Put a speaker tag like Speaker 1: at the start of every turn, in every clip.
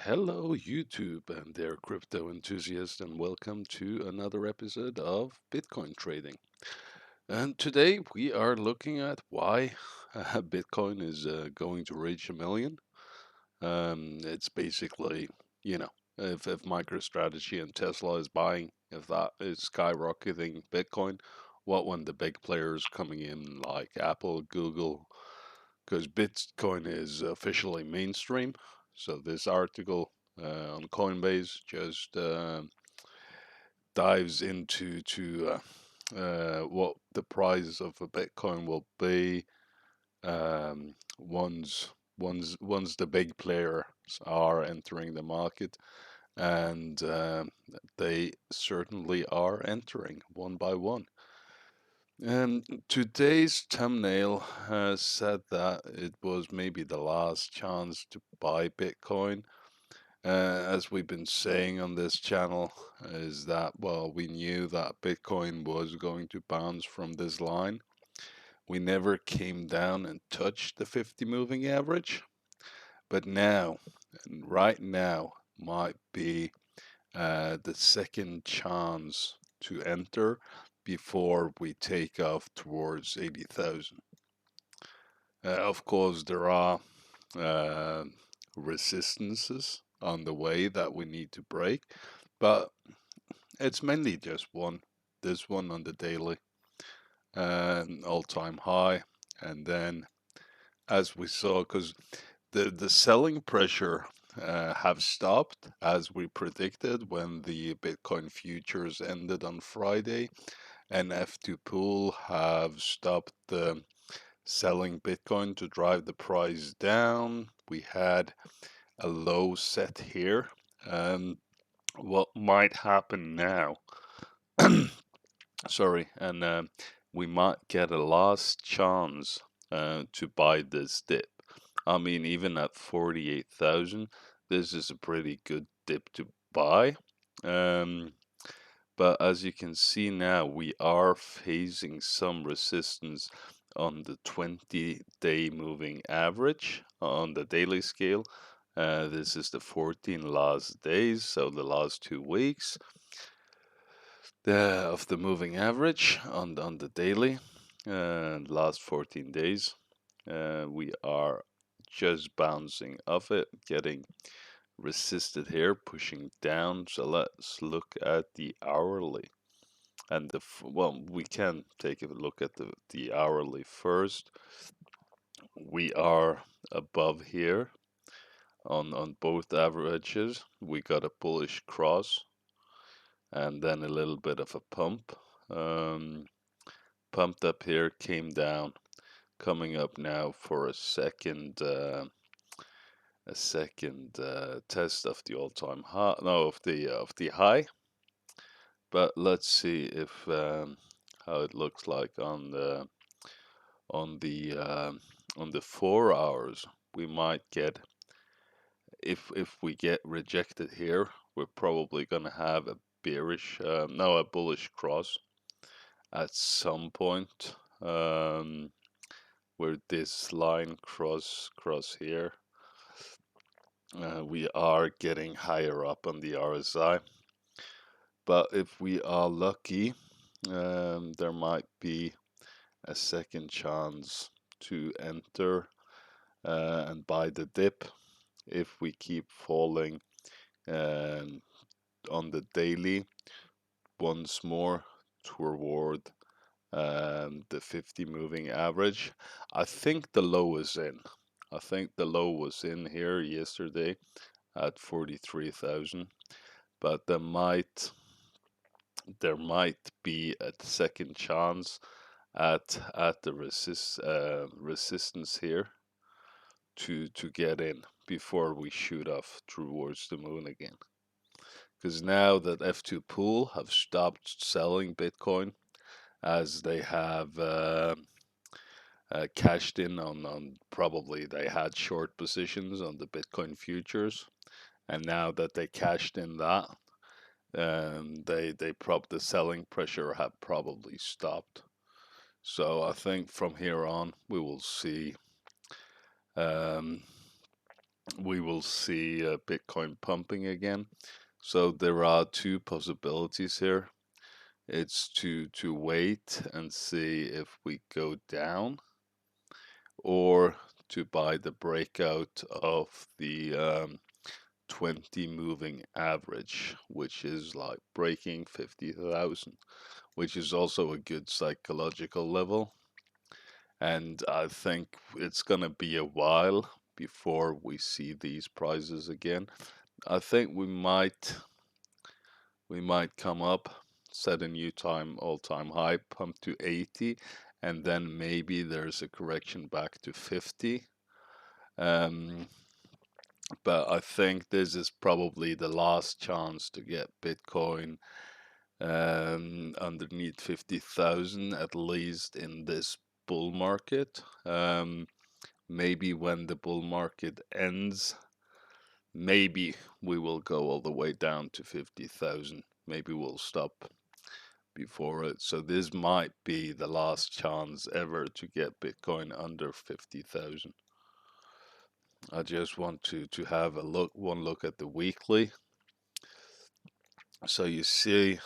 Speaker 1: Hello, YouTube and their crypto enthusiasts, and welcome to another episode of Bitcoin Trading. And today we are looking at why Bitcoin is going to reach a million. It's basically, you know, if MicroStrategy and Tesla is buying, if that is skyrocketing Bitcoin, what when the big players coming in like Apple, Google, because Bitcoin is officially mainstream. So this article on Coinbase just dives into what the price of a Bitcoin will be once the big players are entering the market, and they certainly are entering one by one. Today's thumbnail has said that it was maybe the last chance to buy Bitcoin. As we've been saying on this channel, is that, well, we knew that Bitcoin was going to bounce from this line. We never came down and touched the 50 moving average, but now, and right now, might be the second chance to enter before we take off towards 80,000. Of course, there are uh, resistances on the way that we need to break, but it's mainly just one. This one on the daily, all-time high, and then as we saw, because the selling pressure have stopped as we predicted when the Bitcoin futures ended on Friday, and F2 Pool have stopped selling Bitcoin to drive the price down. We had a low set here. What might happen now? Sorry, and we might get a last chance to buy this dip. I mean, even at 48,000, this is a pretty good dip to buy. Um, but as you can see now, we are facing some resistance on the 20-day moving average on the daily scale. This is the 14 last days, so the last 2 weeks of the moving average on the daily last 14 days. We are just bouncing off it, getting resisted here, pushing down. So let's look at the hourly. And well, we can take a look at the hourly first. We are above here on both averages. We got a bullish cross and then a little bit of a pump. Um, Pumped up here, came down, coming up now for a second test of the all-time high, no, of the high. But let's see if how it looks like on the um, on the 4 hours. We might get, if we get rejected here, we're probably gonna have a bearish, no, a bullish cross at some point. Where this line cross here, we are getting higher up on the RSI. But if we are lucky, there might be a second chance to enter and buy the dip if we keep falling um, on the daily once more toward the 50 moving average. I think the low is in. I think the low was in here yesterday at 43,000, but there might be a second chance at the resistance here to get in before we shoot off towards the moon again. Because now that F2 Pool have stopped selling Bitcoin, as they have cashed in on probably they had short positions on the Bitcoin futures, and now that they cashed in that, the selling pressure had probably stopped. So I think from here on we will see um, we will see Bitcoin pumping again. So there are two possibilities here. It's to wait and see if we go down, or to buy the breakout of the 20 moving average, which is like breaking 50,000, which is also a good psychological level. And I think it's gonna be a while before we see these prices again. I think we might come up, set a new all-time high, pump to 80, and then maybe there's a correction back to 50. Um, but I think this is probably the last chance to get Bitcoin underneath 50,000, at least in this bull market. Maybe when the bull market ends, maybe we will go all the way down to 50,000. Maybe we'll stop before it. So this might be the last chance ever to get Bitcoin under 50,000. I just want to have one look at the weekly. So you see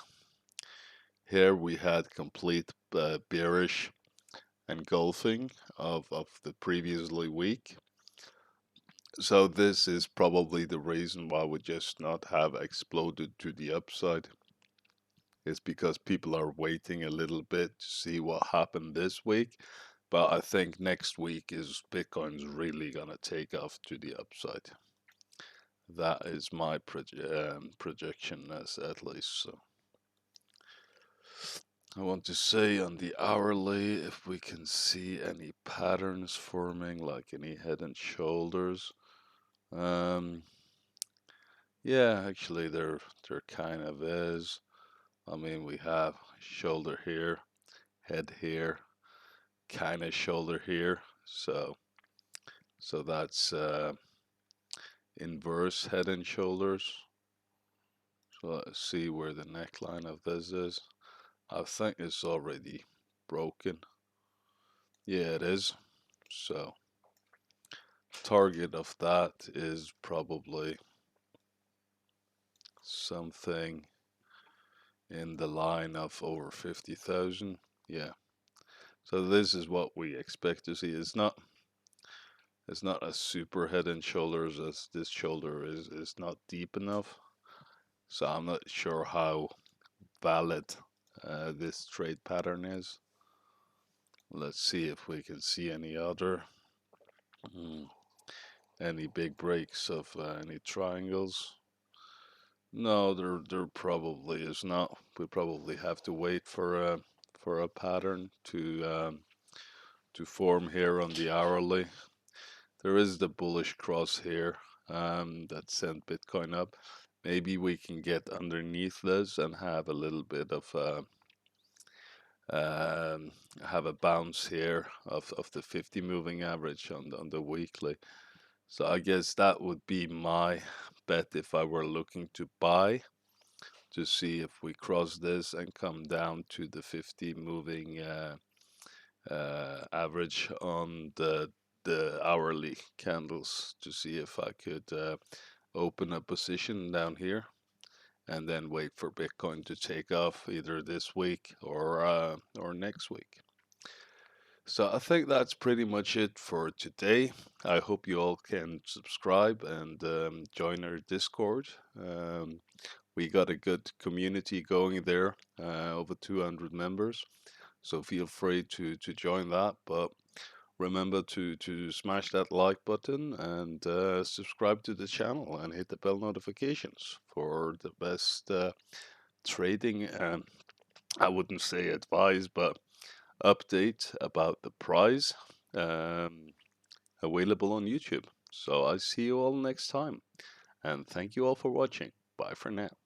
Speaker 1: here we had complete bearish engulfing of the previously week. So this is probably the reason why we just not have exploded to the upside. It's because people are waiting a little bit to see what happened this week. But I think next week is Bitcoin's really gonna take off to the upside. That is my projection, as at least. So I want to say on the hourly if we can see any patterns forming, like any head and shoulders. Um, yeah, actually there kind of is. I mean, we have shoulder here, head here, kind of shoulder here. So that's inverse head and shoulders. So let's see where the neckline of this is. I think it's already broken. Yeah, it is. So target of that is probably something in the line of over 50,000. Yeah. So this is what we expect to see. It's not a super head and shoulders, as this shoulder is not deep enough. So I'm not sure how valid this trade pattern is. Let's see if we can see any other, any big breaks of any triangles. No, there probably is not. We probably have to wait for a pattern to form here on the hourly. There is the bullish cross here that sent Bitcoin up. Maybe we can get underneath this and have a little bit of have a bounce here of the 50 moving average on the weekly. So I guess that would be my bet if I were looking to buy, to see if we cross this and come down to the 50 moving average on the hourly candles, to see if I could open a position down here and then wait for Bitcoin to take off either this week or next week. So I think that's pretty much it for today. I hope you all can subscribe and join our Discord. We got a good community going there, over 200 members. So feel free to join that. But remember to smash that like button and subscribe to the channel and hit the bell notifications for the best trading, I wouldn't say advice, but update about the prize, available on YouTube. So I see you all next time, and thank you all for watching. Bye for now.